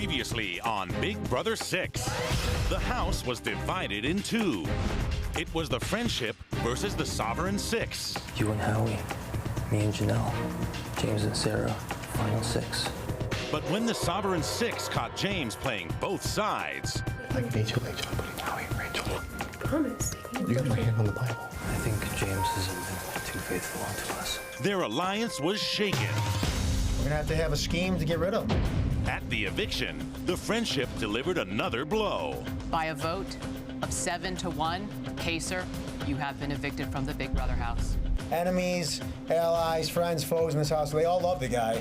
Previously on Big Brother 6, the house was divided in two. It was the Friendship versus the Sovereign 6. You and Howie, me and Janelle, James and Sarah, final 6. But when the Sovereign 6 caught James playing both sides... Like Rachel, putting Howie and Rachel. Promise. You got my hand on the Bible. I think James isn't been too faithful unto us. Their alliance was shaken. We're gonna have to have a scheme to get rid of him. At the eviction, the Friendship delivered another blow. By a vote of 7-1, Kaser, you have been evicted from the Big Brother house. Enemies, allies, friends, foes in this house, they all love the guy.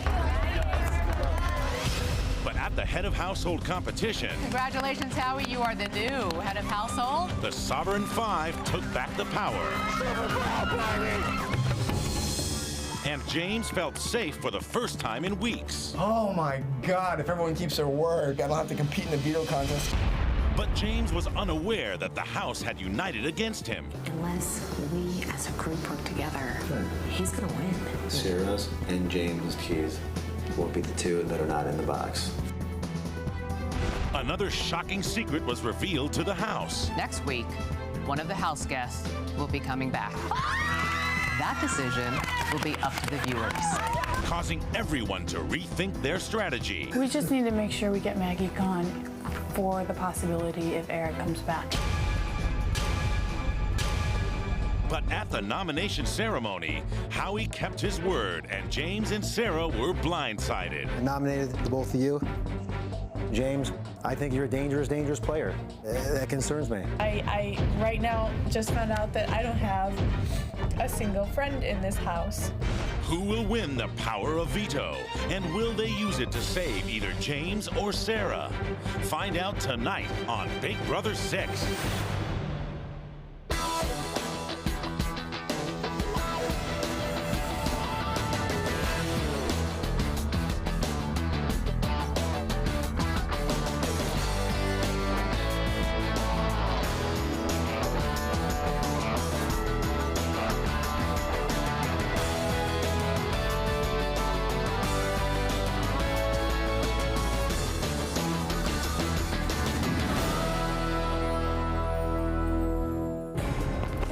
But at the head of household competition... Congratulations, Howie, you are the new head of household. The Sovereign 5 took back the power. And James felt safe for the first time in weeks. Oh my God, if everyone keeps their word, I don't have to compete in the veto contest. But James was unaware that the house had united against him. Unless we as a group work together, he's gonna win. Sarah's and James' keys will be the two that are not in the box. Another shocking secret was revealed to the house. Next week, one of the house guests will be coming back. That decision will be up to the viewers. Causing everyone to rethink their strategy. We just need to make sure we get Maggie gone for the possibility if Eric comes back. But at the nomination ceremony, Howie kept his word and James and Sarah were blindsided. I nominated the both of you. James, I think you're a dangerous, dangerous player. That concerns me. I right now just found out that I don't have a single friend in this house. Who will win the power of veto? And will they use it to save either James or Sarah? Find out tonight on Big Brother 6.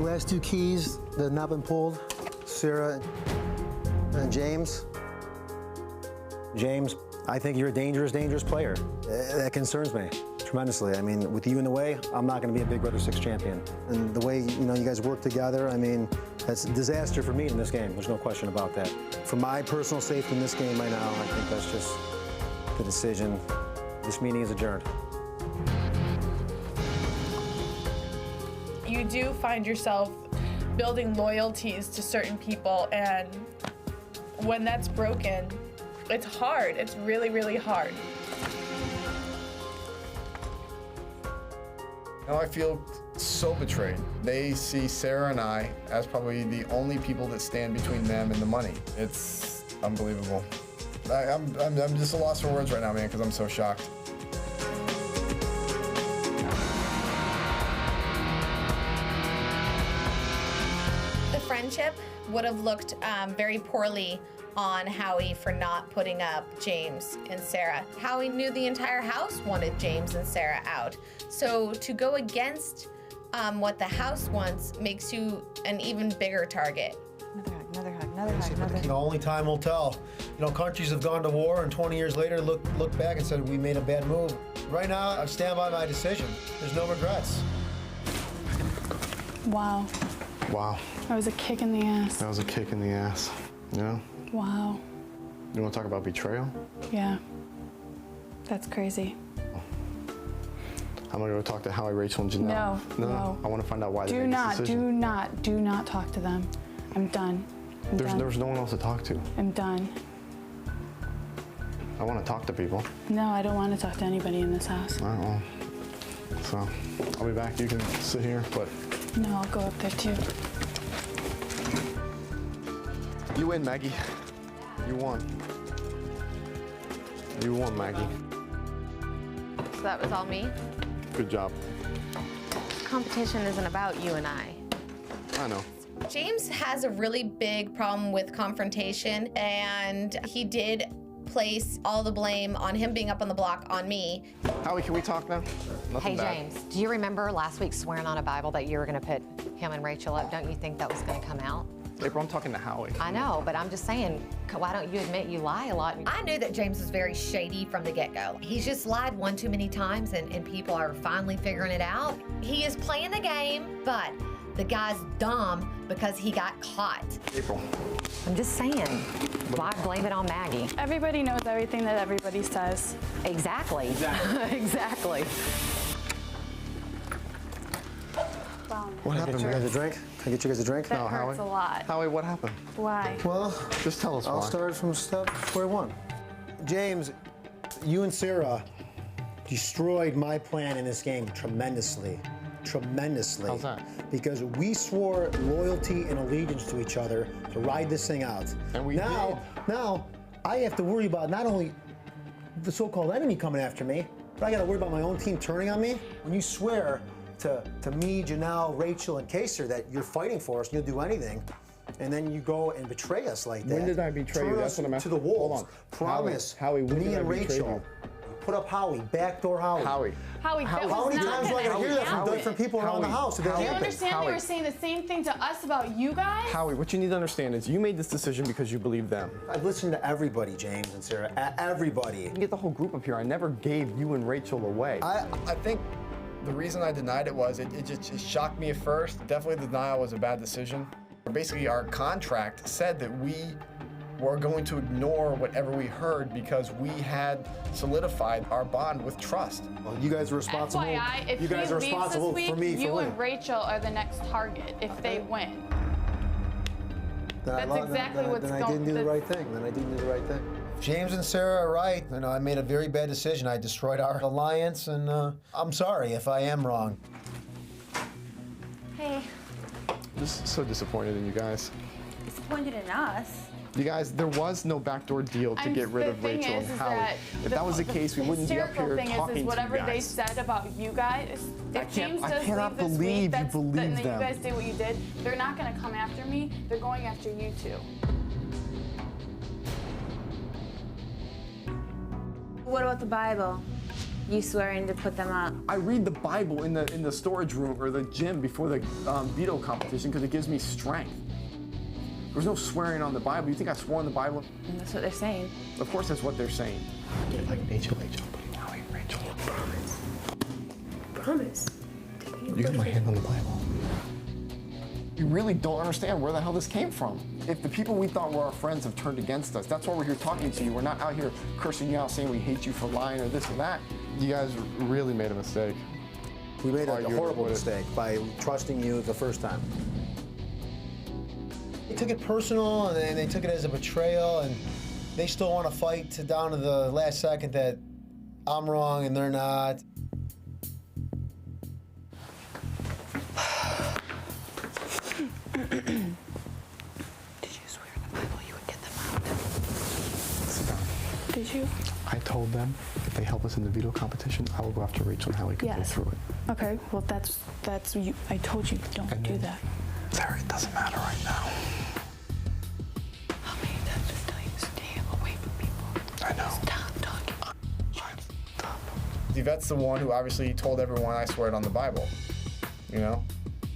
Last two keys that have not been pulled, Sarah and James. James, I think you're a dangerous, dangerous player. That concerns me tremendously. I mean, with you in the way, I'm not going to be a Big Brother 6 champion. And the way, you guys work together, I mean, that's a disaster for me in this game. There's no question about that. For my personal safety in this game right now, I think that's just the decision. This meeting is adjourned. You do find yourself building loyalties to certain people, and when that's broken, it's hard. It's really, really hard. Now I feel so betrayed. They see Sarah and I as probably the only people that stand between them and the money. It's unbelievable. I'm just a loss for words right now, man, because I'm so shocked. Friendship would have looked very poorly on Howie for not putting up James and Sarah. Howie knew the entire house wanted James and Sarah out. So to go against what the house wants makes you an even bigger target. Another hug. Only time will tell. Countries have gone to war and 20 years later look back and said we made a bad move. Right now, I stand by my decision. There's no regrets. Wow. Wow. That was a kick in the ass. That was a kick in the ass. Yeah. Wow. You want to talk about betrayal? Yeah. That's crazy. I'm gonna go talk to Howie, Rachel, and Janelle. No. I want to find out why they Do made not, this decision. do not talk to them. I'm done. There's no one else to talk to. I'm done. I want to talk to people. No, I don't want to talk to anybody in this house. All right, well, so I'll be back. You can sit here, but... No, I'll go up there too. You win, Maggie. You won. You won, Maggie. So that was all me? Good job. Competition isn't about you and I. I know. James has a really big problem with confrontation, and he did place all the blame on him being up on the block on me. Howie, can we talk now? Nothing Hey, bad. James, do you remember last week swearing on a Bible that you were going to put him and Rachel up? Don't you think that was going to come out? April, I'm talking to Howie. I know, but I'm just saying, why don't you admit you lie a lot? I knew that James was very shady from the get-go. He's just lied one too many times, and people are finally figuring it out. He is playing the game, but the guy's dumb because he got caught. April. I'm just saying, why blame it on Maggie? Everybody knows everything that everybody says. Exactly. Exactly. Wow. What happened, Can I man? get you guys a drink? Can I get you guys a drink? That hurts a lot. Howie, what happened? Why? Well, Just tell us I'll why. start from square one. James, you and Sarah destroyed my plan in this game tremendously. Tremendously. How's that? Because we swore loyalty and allegiance to each other to ride this thing out. And we now, Now, I have to worry about not only the so-called enemy coming after me, but I got to worry about my own team turning on me. When you swear to me, Janelle, Rachel, and Kaser that you're fighting for us and you'll do anything, and then you go and betray us like that. When did I betray you? Turn That's us what I'm to asking. the wolves. Hold on. Promise. Howie, when me did I and betray Rachel. you? Put up Howie, backdoor Howie. Howie. Howie, that How was many not times do I gonna gotta hear that from happen. different people around the house? It Do didn't you happen. understand they were saying the same thing to us about you guys? Howie, what you need to understand is you made this decision because you believe them. I've listened to everybody, James and Sarah. Everybody. You get the whole group up here. I never gave you and Rachel away. I think the reason I denied it was it shocked me at first. Definitely the denial was a bad decision. Basically, our contract said that we were going to ignore whatever we heard because we had solidified our bond with trust. Well, you guys are responsible. FYI, if you guys he are leaves responsible this week, for me you for winning. and Rachel are the next target if they win. Then That's exactly what's Then I going- didn't do the that's- right thing. Then I didn't do the right thing. James and Sarah are right. You know, I made a very bad decision. I destroyed our alliance, and I'm sorry if I am wrong. Hey, Just so disappointed in you guys. disappointed in us. You guys, there was no backdoor deal to get rid of Rachel and Howie. If that was the case, we wouldn't be up here talking to you whatever they guys. said about you guys, if James I does cannot leave this believe you week, and believe then you them. guys did what you did, they're not going to come after me. They're going after you two. What about the Bible? You swearing to put them up? I read the Bible in the storage room or the gym before the veto competition because it gives me strength. There's no swearing on the Bible. You think I swore on the Bible? And that's what they're saying. Of course that's what they're saying. They're like Rachel, putting Howie and Rachel. Promise. You got my hand on the Bible. You really don't understand where the hell this came from. If the people we thought were our friends have turned against us, that's why we're here talking to you. We're not out here cursing you out saying we hate you for lying or this or that. You guys really made a mistake. We made a Arguing horrible with it. mistake by trusting you the first time. They took it personal, and then they took it as a betrayal, and they still want to fight down to the last second that I'm wrong and they're not. Did you swear in the Bible you would get them out? Sit down. Did you? I told them if they help us in the veto competition, I will go after Rachel and Howie could go Yes. through it. Okay, well that's you. I told you don't And do then- that. Sarah, it doesn't matter right now. How many times did I tell you to stay away from people? I know. Stop talking. Yvette's the one who obviously told everyone I swear it on the Bible. You know?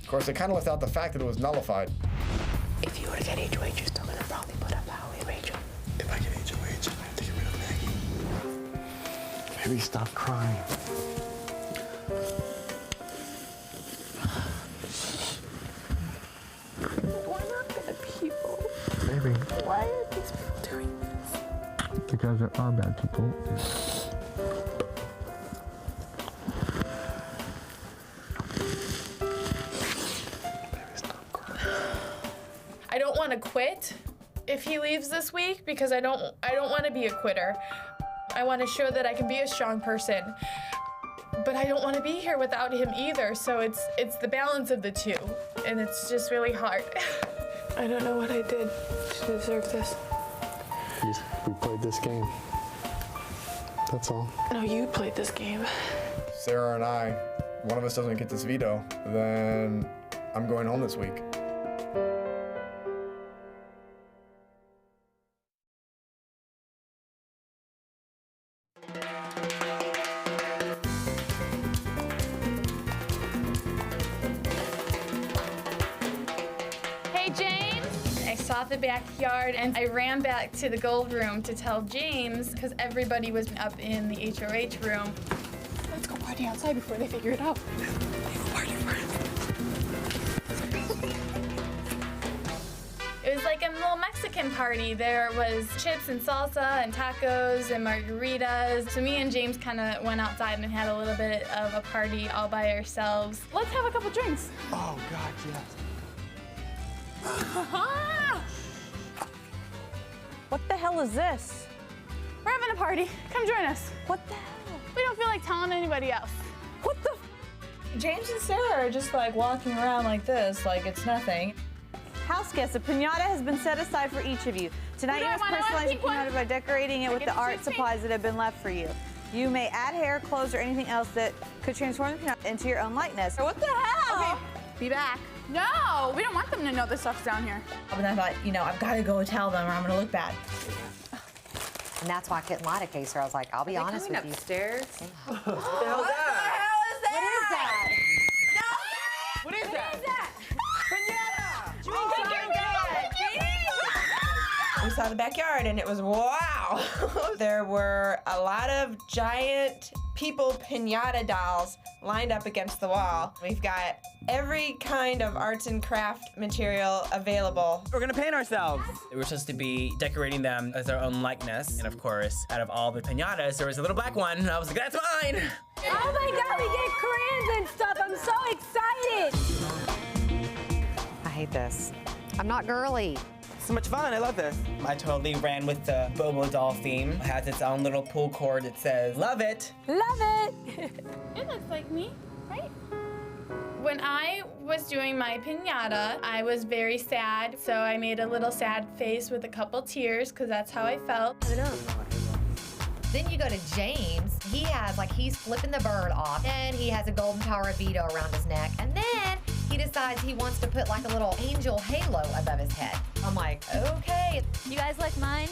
Of course, they kind of left out the fact that it was nullified. If you were to get HOH, you're still gonna probably put up Howie and Rachel. If I get HOH, I have to get rid of Maggie. Maybe stop crying. Why not bad people? Maybe. Why are these people doing this? Because there are bad people. I don't want to quit if he leaves this week because I don't want to be a quitter. I want to show that I can be a strong person. But I don't want to be here without him either, so it's the balance of the two, and it's just really hard. I don't know what I did to deserve this. We played this game. That's all. No, you played this game. Sarah and I, one of us doesn't get this veto, then I'm going home this week. out the backyard and I ran back to the gold room to tell James because everybody was up in the HOH room. Let's go party outside before they figure it out. Party first. It was like a little Mexican party. There was chips and salsa and tacos and margaritas. So me and James kind of went outside and had a little bit of a party all by ourselves. Let's have a couple drinks. Oh, God, yes. What the hell is this? We're having a party. Come join us. What the hell? We don't feel like telling anybody else. What the? James and Sarah are just like walking around like this, like it's nothing. House guests, a piñata has been set aside for each of you. Tonight you must personalize your piñata by decorating it with the art supplies that have been left for you. You may add hair, clothes, or anything else that could transform the piñata into your own likeness. What the hell? Okay, be back. No, we don't want them to know this stuff's down here. And I thought, you know, I've got to go tell them or I'm going to look bad. And that's why I couldn't lie to Casey. I was like, I'll be honest with you. Upstairs? What the hell is that? What is that? We saw the backyard and it was wow. There were a lot of giant people piñata dolls lined up against the wall. We've got every kind of arts and craft material available. We're gonna paint ourselves. We were supposed to be decorating them as their own likeness. And of course, out of all the piñatas, there was a little black one. And I was like, that's mine. Oh my God, we get crayons and stuff. I'm so excited. I hate this. I'm not girly. So much fun, I love this. I totally ran with the Bobo doll theme. It has its own little pull cord that says, love it. Love it. It looks like me, right? When I was doing my piñata, I was very sad, so I made a little sad face with a couple tears because that's how I felt. Then you go to James. He has, like, he's flipping the bird off. And he has a golden power of veto around his neck. And then he decides he wants to put, like, a little angel halo above his head. I'm like, okay. You guys like mine?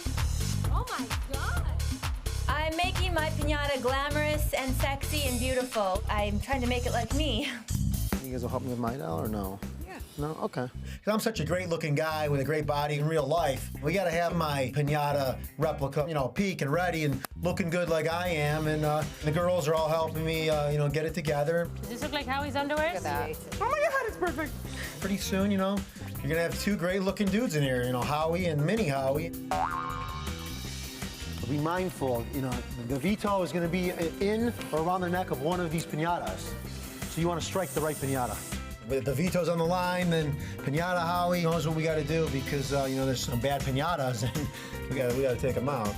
Oh, my God. I'm making my piñata glamorous and sexy and beautiful. I'm trying to make it like me. You guys will help me with my doll or no? Yeah. No? Okay. Because I'm such a great looking guy with a great body in real life. We got to have my piñata replica, you know, peak and ready and looking good like I am. And the girls are all helping me, you know, get it together. Does this look like Howie's underwear? Oh my God, it's perfect. Pretty soon, you know, you're going to have two great looking dudes in here, you know, Howie and Mini Howie. Be mindful, you know, the veto is going to be in or around the neck of one of these piñatas. So you want to strike the right piñata. If the veto's on the line, then piñata Howie knows what we got to do because, you know, there's some bad piñatas and we got to take them out.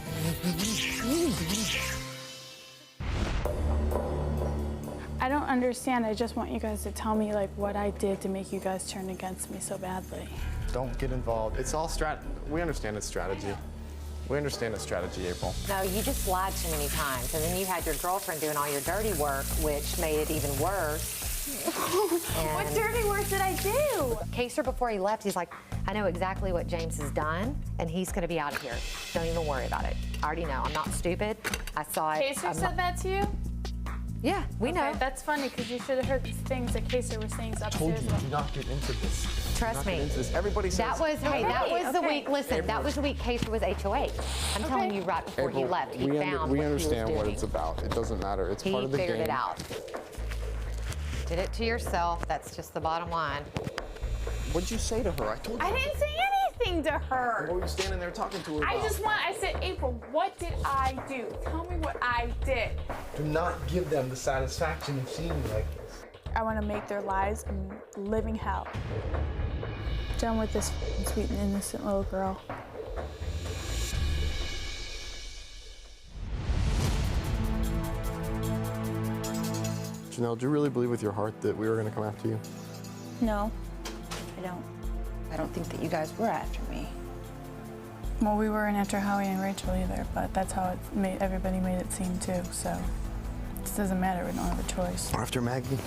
I don't understand. I just want you guys to tell me, like, what I did to make you guys turn against me so badly. Don't get involved. It's all we understand it's strategy. We understand it's strategy, April. No, you just lied too many times. And then you had your girlfriend doing all your dirty work, which made it even worse. What dirty work did I do? Kaser, before he left, he's like, I know exactly what James has done, and he's going to be out of here. Don't even worry about it. I already know. I'm not stupid. I saw it. Kaser said that to you? Yeah, we know. That's funny because you should have heard the things that Kaser was saying upstairs. Told you, do not get into this. Trust me. Everybody says that was the week. Listen, that was the week Kaser was HOH. I'm telling you right before April, you left, he found we what understand he was what doing. it's about. It doesn't matter. It's part of the game. He figured it out. Did it to yourself. That's just the bottom line. What'd you say to her? I told you. I didn't say anything to her. What were you standing there talking to her about? I said, April, what did I do? Tell me what I did. Do not give them the satisfaction of seeing you like this. I want to make their lives a living hell. Done with this sweet and innocent little girl. Janelle, do you really believe with your heart that we were going to come after you? No, I don't. I don't think that you guys were after me. Well, we weren't after Howie and Rachel either, but that's how everybody made it seem too, so it doesn't matter, we don't have a choice. After Maggie.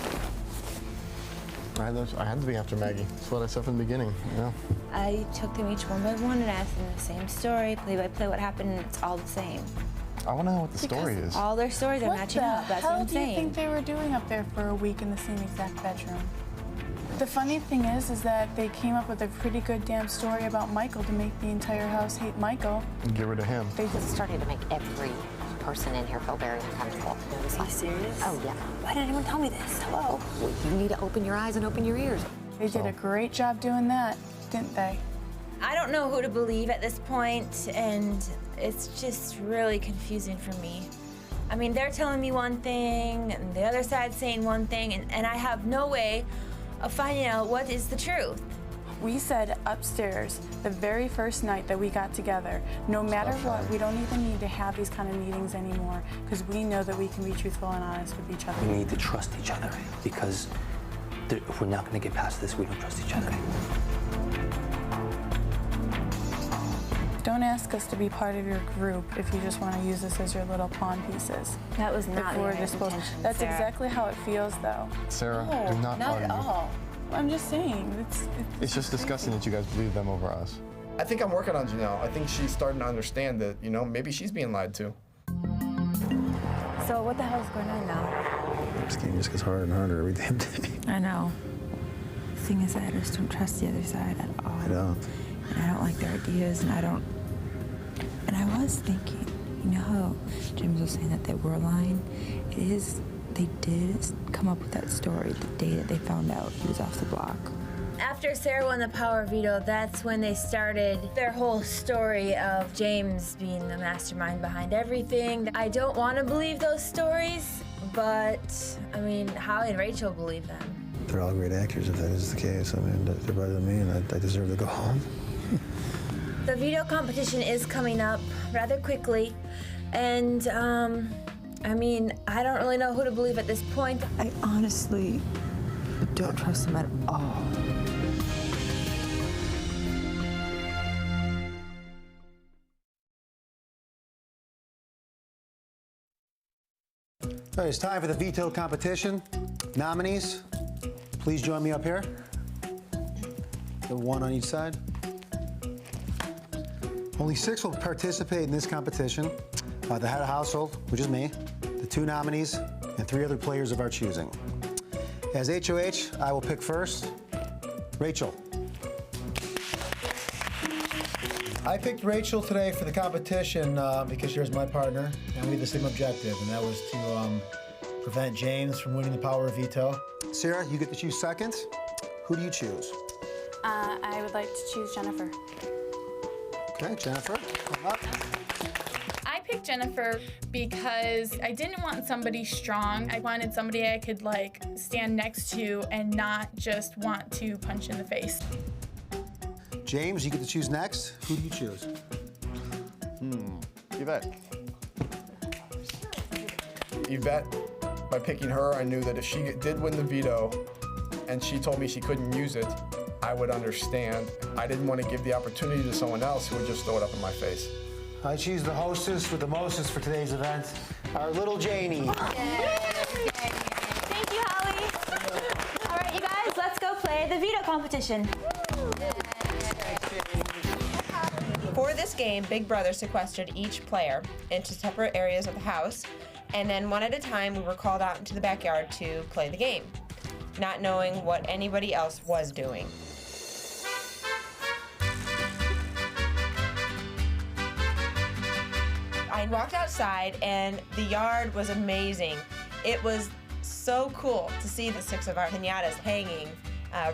I had to be after Maggie. That's what I said from the beginning, you know? I took them each one by one and asked them the same story, play by play what happened, and it's all the same. I want to know what the story is. All their stories are matching up, that's what I'm What do you saying. think they were doing up there for a week in the same exact bedroom? The funny thing is that they came up with a pretty good damn story about Michael to make the entire house hate Michael. Get rid of him. They just started to make every person in here feel very uncomfortable. Are you serious? Oh, yeah. Why didn't anyone tell me this? Hello? Well, you need to open your eyes and open your ears. They did a great job doing that, didn't they? I don't know who to believe at this point, and it's just really confusing for me. I mean, they're telling me one thing, and the other side's saying one thing, and I have no way of finding out what is the truth. We said upstairs the very first night that we got together, no matter what, we don't even need to have these kind of meetings anymore, because we know that we can be truthful and honest with each other. We need to trust each other, because if we're not going to get past this, we don't trust each other. Don't ask us to be part of your group if you just want to use us as your little pawn pieces. That was not If we're your disposed. intention, That's Sarah. exactly how it feels, though. Sarah, No, do not not argue. at all. I'm just saying, It's just disgusting that you guys believe them over us. I think I'm working on Janelle. I think she's starting to understand that, you know, maybe she's being lied to. So what the hell's going on now? This game just gets harder and harder every damn day. I know. The thing is, I just don't trust the other side at all. I don't. And I don't like their ideas, and I don't. And I was thinking, you know how James was saying that they were lying? They did come up with that story the day that they found out he was off the block. After Sarah won the power veto, that's when they started their whole story of James being the mastermind behind everything. I don't want to believe those stories, but I mean, Howie and Rachel believe them. They're all great actors if that is the case. I mean, they're better than me, and I deserve to go home. The veto competition is coming up rather quickly, and I mean, I don't really know who to believe at this point. I honestly don't trust them at all. All right, it's time for the veto competition. Nominees, please join me up here. The one on each side. Only 6 will participate in this competition. The head of household, which is me, the 2 nominees, and 3 other players of our choosing. As HOH, I will pick first. Rachel. I picked Rachel today for the competition because she was my partner, and we had the same objective, and that was to prevent James from winning the power of veto. Sarah, you get to choose second. Who do you choose? I would like to choose Jennifer. Okay, Jennifer, come up. I picked Jennifer because I didn't want somebody strong. I wanted somebody I could like stand next to and not just want to punch in the face. James, you get to choose next. Who do you choose? Yvette. Yvette, by picking her, I knew that if she did win the veto and she told me she couldn't use it, I would understand. I didn't want to give the opportunity to someone else who would just throw it up in my face. I choose the hostess with the mostest for today's event, our little Janie. Thank you, Howie. All right, you guys, let's go play the veto competition. For this game, Big Brother sequestered each player into separate areas of the house, and then one at a time we were called out into the backyard to play the game, not knowing what anybody else was doing. I walked outside and the yard was amazing. It was so cool to see the 6 of our piñatas hanging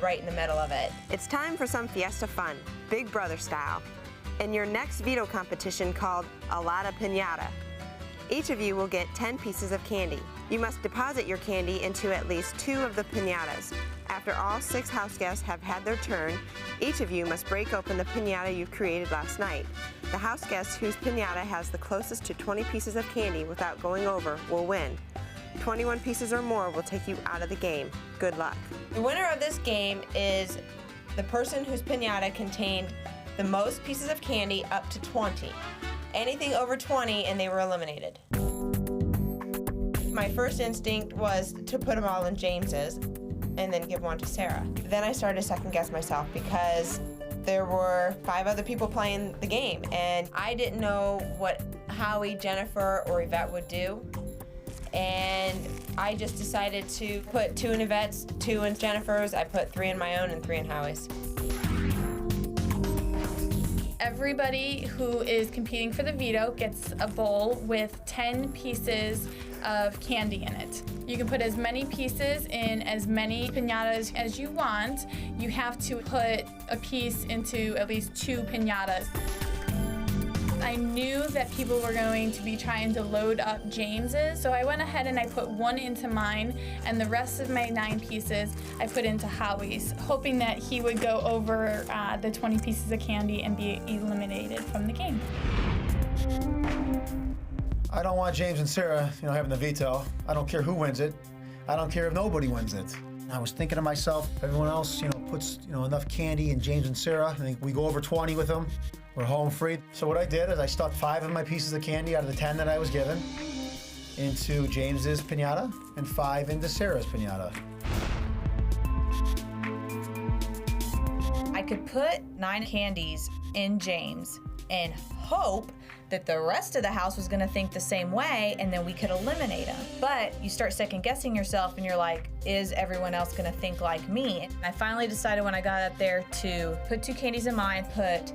right in the middle of it. It's time for some fiesta fun, Big Brother style, in your next veto competition called A Lotta Piñata. Each of you will get 10 pieces of candy. You must deposit your candy into at least 2 of the piñatas. After all 6 house guests have had their turn, each of you must break open the piñata you created last night. The house guest whose piñata has the closest to 20 pieces of candy without going over will win. 21 pieces or more will take you out of the game. Good luck. The winner of this game is the person whose piñata contained the most pieces of candy up to 20. Anything over 20 and they were eliminated. My first instinct was to put them all in James's and then give one to Sarah. Then I started to second guess myself because there were 5 other people playing the game and I didn't know what Howie, Jennifer, or Yvette would do. and I just decided to put 2 in Yvette's, 2 in Jennifer's. I put 3 in my own and 3 in Howie's. Everybody who is competing for the veto gets a bowl with 10 pieces of candy in it. You can put as many pieces in as many piñatas as you want. You have to put a piece into at least 2 piñatas. I knew that people were going to be trying to load up James's, so I went ahead and I put 1 into mine, and the rest of my 9 pieces I put into Howie's, hoping that he would go over the 20 pieces of candy and be eliminated from the game. I don't want James and Sarah, having the veto. I don't care who wins it. I don't care if nobody wins it. I was thinking to myself, if everyone else, puts, enough candy in James and Sarah, I think we go over 20 with them. We're home free. So what I did is I stuck 5 of my pieces of candy out of the 10 that I was given into James's piñata and 5 into Sarah's piñata. I could put 9 candies in James and hope that the rest of the house was gonna think the same way, and then we could eliminate them. But you start second guessing yourself and you're like, is everyone else gonna think like me? And I finally decided when I got up there to put 2 candies in mine, put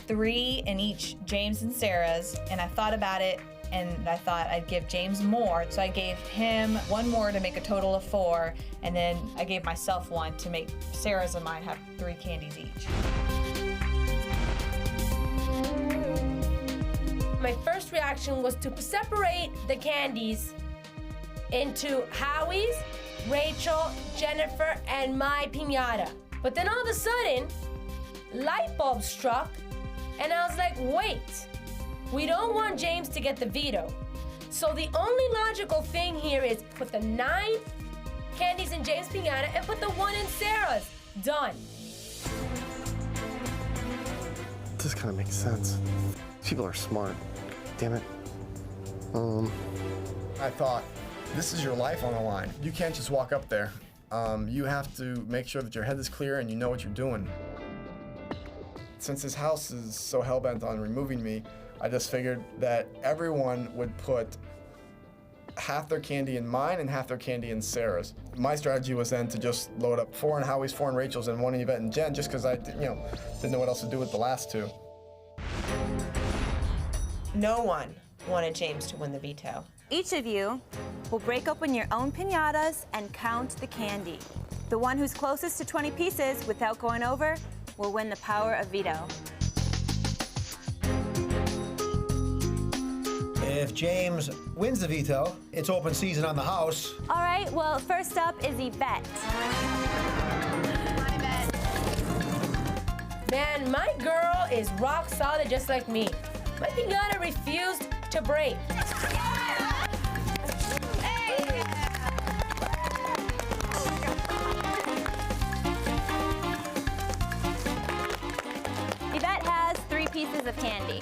3 in each James and Sarah's, and I thought about it, and I thought I'd give James more, so I gave him 1 more to make a total of 4, and then I gave myself 1 to make Sarah's and mine have 3 candies each. My first reaction was to separate the candies into Howie's, Rachel, Jennifer, and my piñata. But then all of a sudden, light bulb struck, and I was like, wait, we don't want James to get the veto. So the only logical thing here is put the 9 candies in James' piñata and put the 1 in Sarah's. Done. This kind of makes sense. People are smart. Damn it. I thought, this is your life on the line. You can't just walk up there. You have to make sure that your head is clear and you know what you're doing. Since this house is so hell-bent on removing me, I just figured that everyone would put half their candy in mine and half their candy in Sarah's. My strategy was then to just load up 4 in Howie's, 4 in Rachel's, and 1 in Yvette and Jen, just because I, didn't know what else to do with the last 2. No one wanted James to win the veto. Each of you will break open your own piñatas and count the candy. The one who's closest to 20 pieces without going over will win the power of veto. If James wins the veto, it's open season on the house. All right, well, first up is Yvette. Man, my girl is rock solid just like me. My piñata refused to break. Yvette has 3 pieces of candy.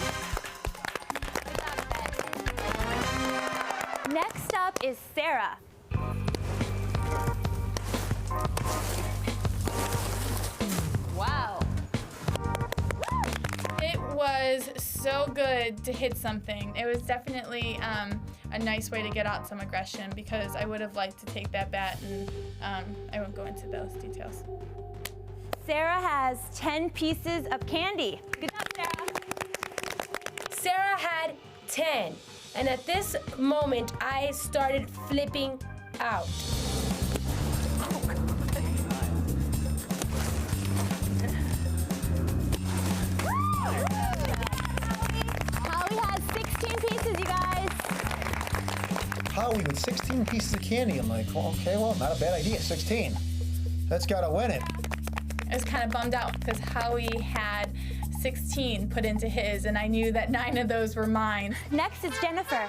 Next up is Sarah. Wow. It was so good to hit something. It was definitely a nice way to get out some aggression, because I would have liked to take that bat, and I won't go into those details. Sarah has 10 pieces of candy. Good job, Sarah. Sarah had 10, and at this moment, I started flipping out. Howie has 16 pieces, you guys. Howie with 16 pieces of candy. I'm like, well, okay, well, not a bad idea, 16. That's gotta win it. I was kind of bummed out because Howie had 16 put into his, and I knew that 9 of those were mine. Next is Jennifer.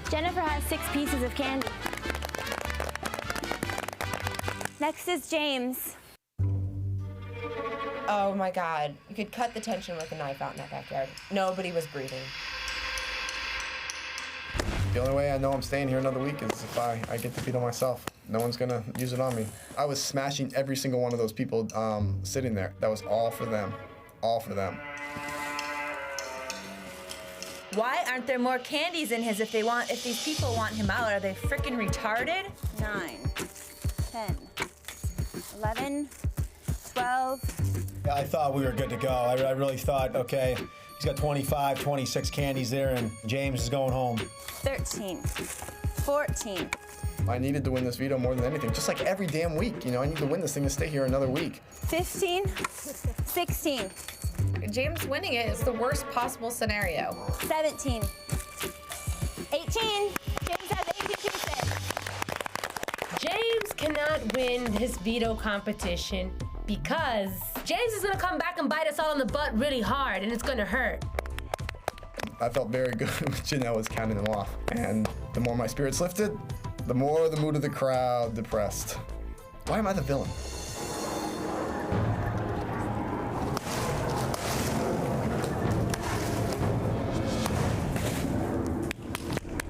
Jennifer has 6 pieces of candy. Next is James. Oh my God. You could cut the tension with a knife out in that backyard. Nobody was breathing. The only way I know I'm staying here another week is if I get the veto myself. No one's gonna use it on me. I was smashing every single one of those people sitting there. That was all for them. All for them. Why aren't there more candies in his if these people want him out? Are they freaking retarded? 9, 10, 11, 12. Yeah, I thought we were good to go. I really thought, okay, he's got 25, 26 candies there, and James is going home. 13, 14. I needed to win this veto more than anything, just like every damn week. You know, I need to win this thing to stay here another week. 15, 16. James winning it is the worst possible scenario. 17, 18. James has 18 pieces. James cannot win his veto competition because James is gonna come back and bite us all in the butt really hard, and it's gonna hurt. I felt very good when Janelle was counting them off. And the more my spirits lifted, the more the mood of the crowd depressed. Why am I the villain?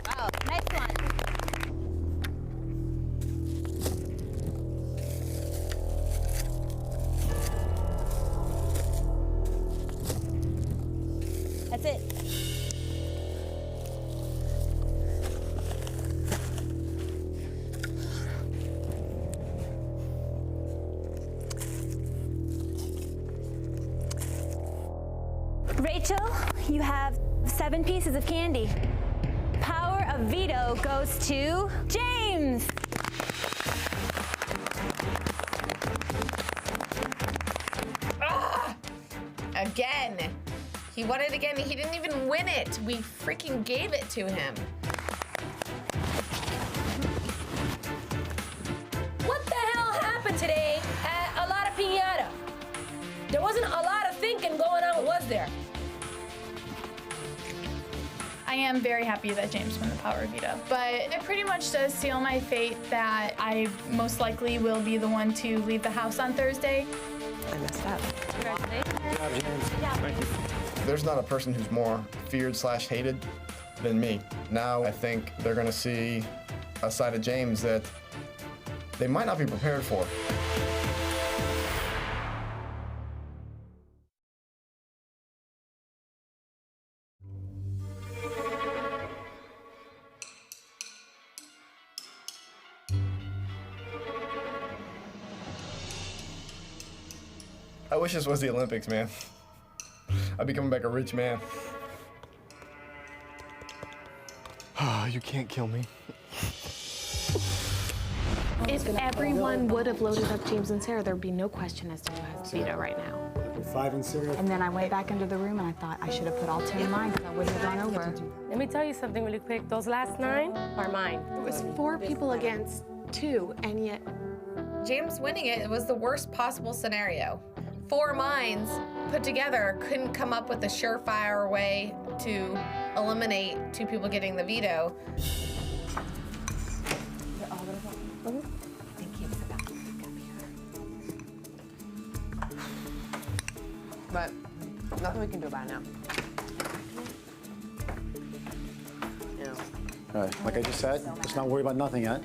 Wow, next one. That's it. Rachel, you have 7 pieces of candy. Power of veto goes to James. Again. He won it again. He didn't even win it. We freaking gave it to him. What the hell happened today at A Lot of Piñata? There wasn't a lot of thinking going on, was there? I am very happy that James won the power veto, but it pretty much does seal my fate that I most likely will be the one to leave the house on Thursday. I messed up. Thank you. There's not a person who's more feared/hated than me. Now I think they're gonna see a side of James that they might not be prepared for. I wish this was the Olympics, man. I'd be coming back a rich man. You can't kill me. If everyone would have loaded up James and Sarah, there'd be no question as to who has veto right now. 5 and Sarah. And then I went back into the room and I thought I should have put all 10 in mine because I wouldn't have gone over. Let me tell you something really quick. Those last 9 are mine. It was 4 people against 2, and yet James winning it was the worst possible scenario. 4 minds put together couldn't come up with a surefire way to eliminate 2 people getting the veto. But nothing we can do about it now. Like I just said, let's not worry about nothing yet.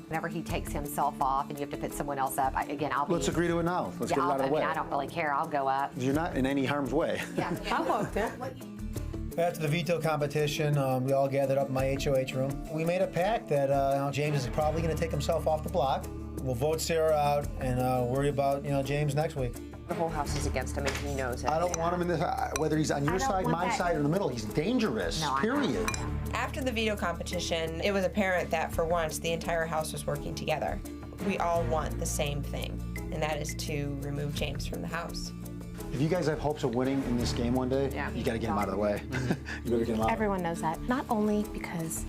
Whenever he takes himself off and you have to put someone else up, I'll be... Let's agree to it now. Let's get it out of the way. I don't really care. I'll go up. You're not in any harm's way. Yeah. I'll go up there. After the veto competition, we all gathered up in my HOH room. We made a pact that James is probably going to take himself off the block. We'll vote Sarah out and worry about James next week. The whole house is against him, and he knows it. I don't want him in this, whether he's on your side, my side, or in the middle. He's dangerous, period. After the veto competition, it was apparent that for once the entire house was working together. We all want the same thing, and that is to remove James from the house. If you guys have hopes of winning in this game one day, you got to get him out of the way. You better get him out. everyone knows that. Not only because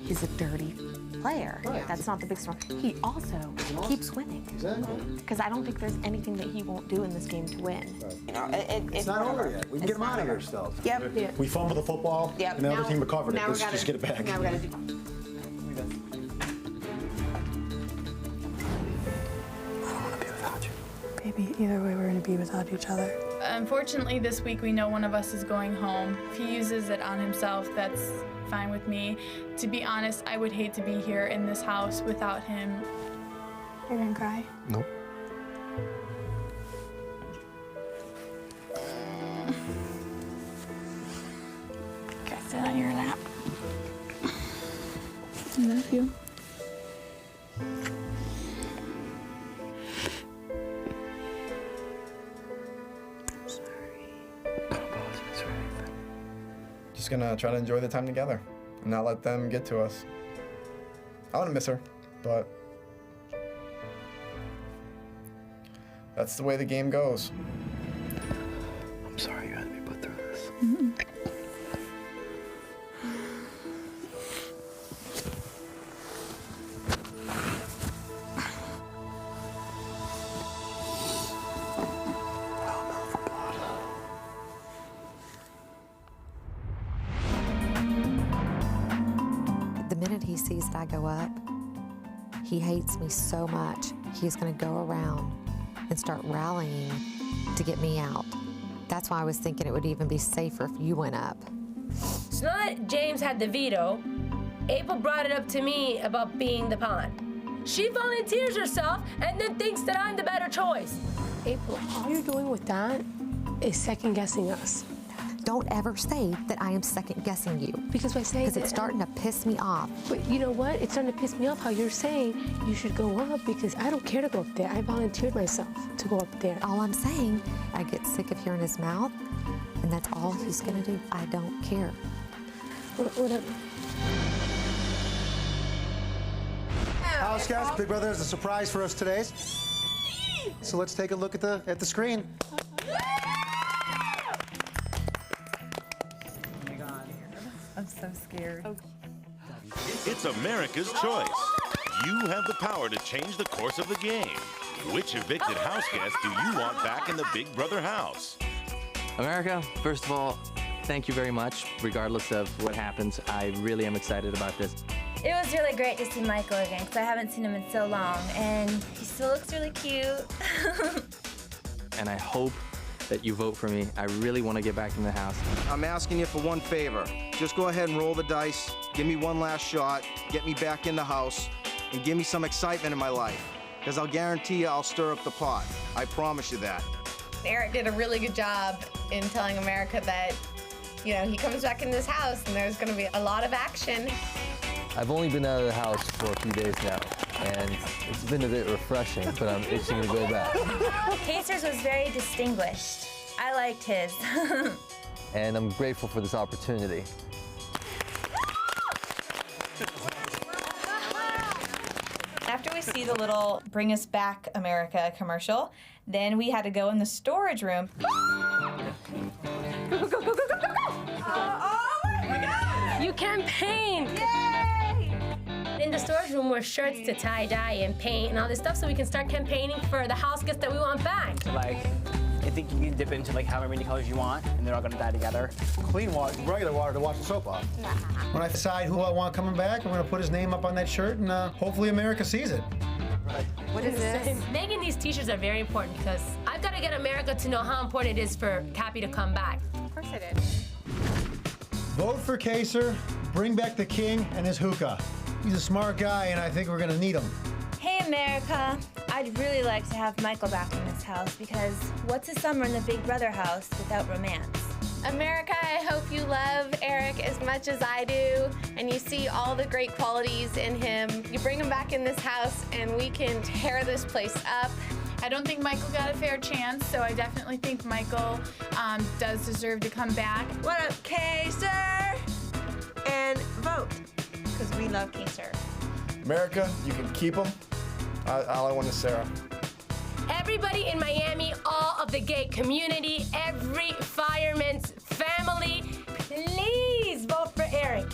he's a dirty player. Right. That's not the big story. He also keeps winning. Exactly. Because I don't think there's anything that he won't do in this game to win. Right. It's not over yet. We can get him out of here still. Yep. Yeah. We fumbled the football, and the other team recovered it. Let's just get it back. Now we gotta do. Baby, either way, we're gonna be without each other. Unfortunately, this week we know one of us is going home. If he uses it on himself, that's fine with me. To be honest, I would hate to be here in this house without him. You're gonna cry? Nope. Gotta sit on your lap. I love you. Just gonna try to enjoy the time together and not let them get to us. I wanna miss her, but that's the way the game goes. I'm sorry you had to be put through this. The minute he sees that I go up, he hates me so much, he's gonna go around and start rallying to get me out. That's why I was thinking it would even be safer if you went up. It's not that James had the veto. April brought it up to me about being the pawn. She volunteers herself and then thinks that I'm the better choice. April, all you're doing with that is second-guessing us. Don't ever say that I am second-guessing you. Because by saying Because it's starting to piss me off. But you know what? It's starting to piss me off how you're saying you should go up because I don't care to go up there. I volunteered myself to go up there. All I'm saying, I get sick of hearing his mouth, and that's all he's gonna do. I don't care. Whatever. House guys, Big Brother has a surprise for us today. So let's take a look at the screen. I'm so scared. It's America's choice. You have the power to change the course of the game. Which evicted house guest do you want back in the Big Brother house? America, first of all, thank you very much. Regardless of what happens, I really am excited about this. It was really great to see Michael again because I haven't seen him in so long, and he still looks really cute. And I hope that you vote for me. I really want to get back in the house. I'm asking you for one favor. Just go ahead and roll the dice. Give me one last shot. Get me back in the house. And give me some excitement in my life. Because I'll guarantee you I'll stir up the pot. I promise you that. Eric did a really good job in telling America that, you know, he comes back in this house and there's going to be a lot of action. I've only been out of the house for a few days now, and it's been a bit refreshing, but I'm itching to go back. Pacers was very distinguished. I liked his. And I'm grateful for this opportunity. After we see the little Bring Us Back America commercial, then we had to go in the storage room. Go, go, go, go, go, go, go! Oh my God! You campaigned! Yay! In the storage room were shirts to tie-dye and paint and all this stuff so we can start campaigning for the house guests that we want back. Like, I think you can dip into like however many colors you want, and they're all gonna dye together. Clean water, regular water to wash the soap off. When I decide who I want coming back, I'm gonna put his name up on that shirt, and hopefully America sees it. What is this? Making these t-shirts are very important because I've got to get America to know how important it is for Cappy to come back. Of course I did. Vote for Kaser, bring back the king and his hookah. He's a smart guy, and I think we're gonna need him. Hey, America. I'd really like to have Michael back in this house because what's a summer in the Big Brother house without romance? America, I hope you love Eric as much as I do, and you see all the great qualities in him. You bring him back in this house, and we can tear this place up. I don't think Michael got a fair chance, so I definitely think Michael does deserve to come back. What up, Kaser? And vote, because we love Kaser. America, you can keep them. All I want is Sarah. Everybody in Miami, all of the gay community, every fireman's family, please vote for Eric.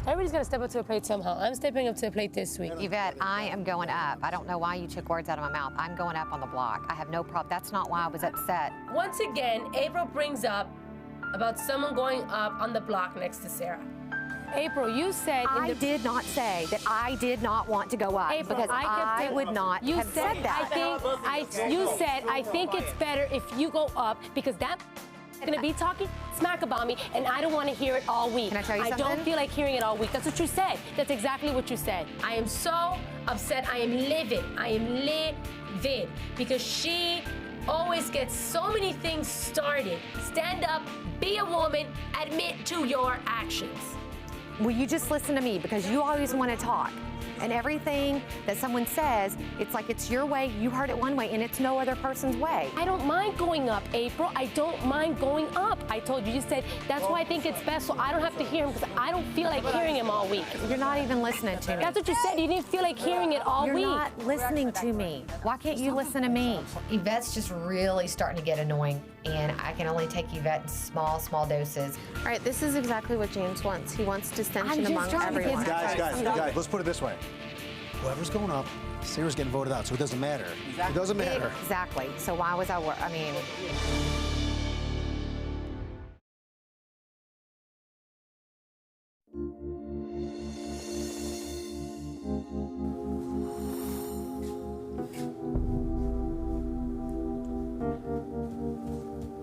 Everybody's got to step up to the plate somehow. I'm stepping up to the plate this week. Yvette, I am going up. I don't know why you took words out of my mouth. I'm going up on the block. I have no problem. That's not why I was upset. Once again, April brings up about someone going up on the block next to Sarah. April, you said I did not say that I did not want to go up April, because I would not you have said that. You said I think it's better if you go up because that gonna be talking smack about me, and I don't want to hear it all week. Can I tell you something? don't feel like hearing it all week. That's what you said. That's exactly what you said. I am so upset. I am livid. I am livid because she always gets so many things started. Stand up, be a woman, admit to your actions. Will you just listen to me? Because you always want to talk. And everything that someone says, it's like it's your way, you heard it one way, and it's no other person's way. I don't mind going up, April. I don't mind going up. I told you. You said that's why I think it's best, so I don't have to hear him because I don't feel like hearing him all week. You're not even listening to me. That's what you said. You didn't feel like hearing it all week. You're not listening to me. Why can't you listen to me? Yvette's just really starting to get annoying, and I can only take Yvette in small doses. All right, this is exactly what James wants. He wants dissension among everyone. Guys, let's put it this way. Whoever's going up, Sarah's getting voted out, so it doesn't matter. It doesn't matter. Exactly. So why was I mean...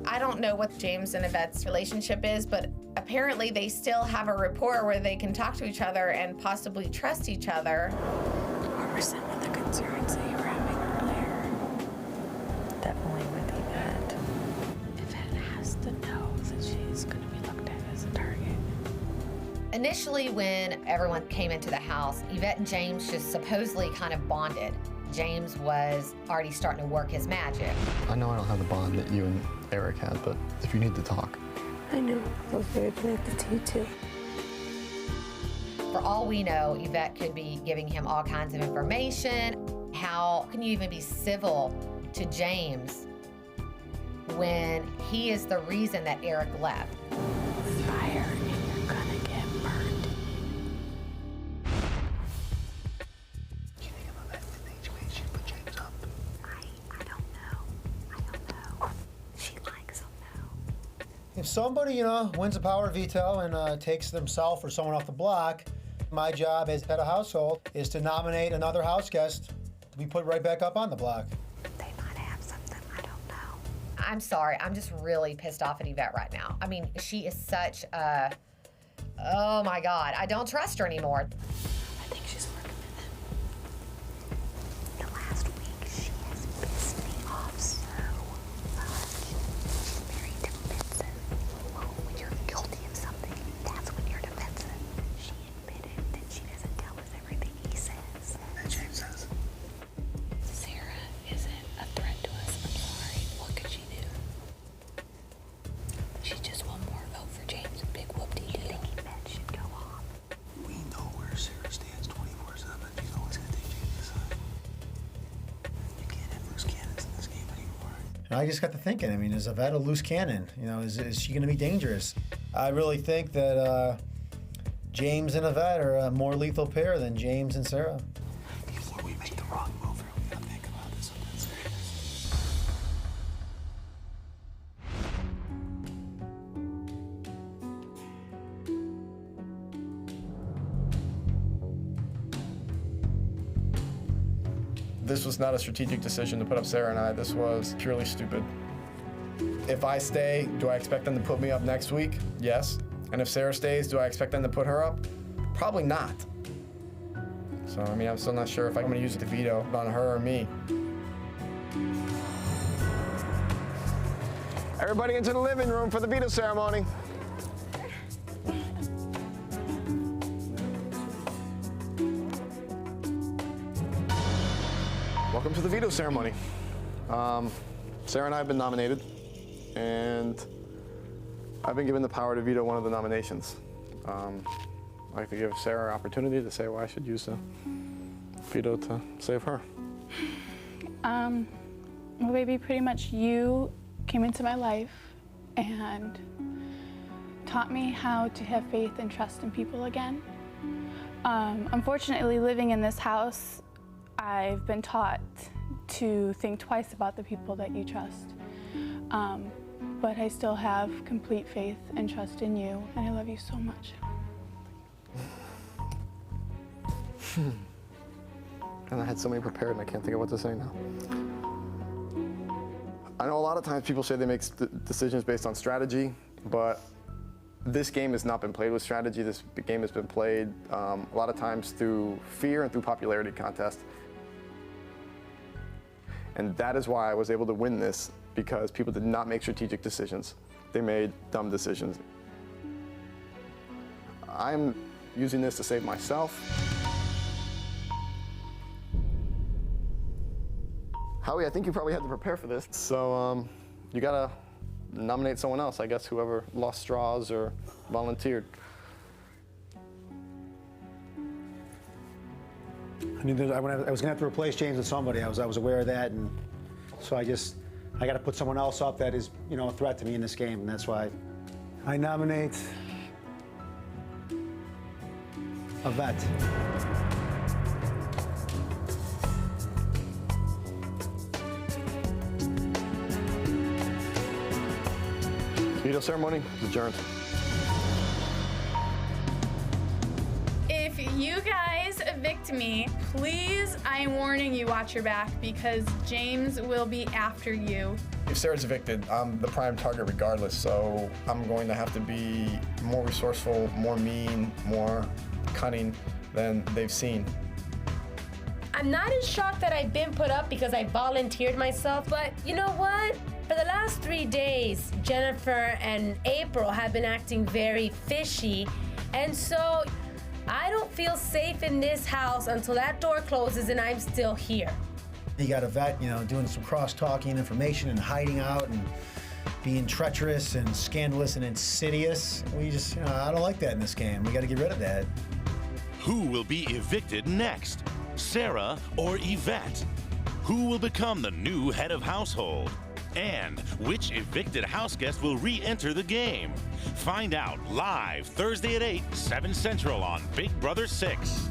I don't know what James and Yvette's relationship is, but apparently they still have a rapport where they can talk to each other and possibly trust each other. What were some of the concerns that you were having earlier? Definitely with Yvette. Yvette has to know that she's going to be looked at as a target. Initially, when everyone came into the house, Yvette and James just supposedly kind of bonded. James was already starting to work his magic. I know I don't have the bond that you and Eric had, but if you need to talk. I know. I was very connected to you, too. For all we know, Yvette could be giving him all kinds of information. How can you even be civil to James when he is the reason that Eric left? Fire, and you're gonna get burned. If somebody, wins a power veto and takes themselves or someone off the block, my job as head of household is to nominate another house guest to be put right back up on the block. I'm sorry, I'm just really pissed off at Yvette right now. I mean, she is such a, oh my God, I don't trust her anymore. I think she's working with him. The last week, she has pissed me off so much. She's very defensive. Well, when you're guilty of something, that's when you're defensive. She admitted that she doesn't tell us everything he says. That James says. Sarah isn't a threat to us. I'm sorry. What could she do? She's just one more vote for James. Big whoop-de-doo. You think Yvette should go off? We know where Sarah stands 24/7. She's always going to take James' side. You can't have loose cannons in this game anymore. And I just got to thinking, is Yvette a loose cannon? Is she going to be dangerous? I really think that James and Yvette are a more lethal pair than James and Sarah. Before we make the wrong move, we got to think about this something serious. This was not a strategic decision to put up Sarah and I. This was purely stupid. If I stay, do I expect them to put me up next week? Yes. And if Sarah stays, do I expect them to put her up? Probably not. So, I'm still not sure if I'm going to use the veto on her or me. Everybody into the living room for the veto ceremony. Welcome to the veto ceremony. Sarah and I have been nominated, and I've been given the power to veto one of the nominations. I'd like to give Sarah an opportunity to say why I should use the veto to save her. Well, baby, pretty much you came into my life and taught me how to have faith and trust in people again. Unfortunately, living in this house, I've been taught to think twice about the people that you trust. But I still have complete faith and trust in you, and I love you so much. And I had so many prepared and I can't think of what to say now. I know a lot of times people say they make decisions based on strategy, but this game has not been played with strategy. This game has been played a lot of times through fear and through popularity contest. And that is why I was able to win this, because people did not make strategic decisions. They made dumb decisions. I'm using this to save myself. Howie, I think you probably had to prepare for this. So you gotta nominate someone else, I guess, whoever lost straws or volunteered. I knew that I was gonna have to replace James with somebody. I was aware of that, and so I got to put someone else up that is, you know, a threat to me in this game, and that's why I nominate a vet. Veto ceremony is adjourned. If you guys evict me, please, I'm warning you, watch your back, because James will be after you. If Sarah's evicted, I'm the prime target regardless, so I'm going to have to be more resourceful, more mean, more cunning than they've seen. I'm not as shocked that I've been put up because I volunteered myself, but you know what? For the last 3 days, Jennifer and April have been acting very fishy, and so I don't feel safe in this house until that door closes and I'm still here. You got a vet, you know, doing some cross-talking information and hiding out and being treacherous and scandalous and insidious. We just, you know, I don't like that in this game. We got to get rid of that. Who will be evicted next? Sarah or Yvette? Who will become the new head of household? And which evicted house guest will re-enter the game? Find out live Thursday at 8, 7 Central on Big Brother 6.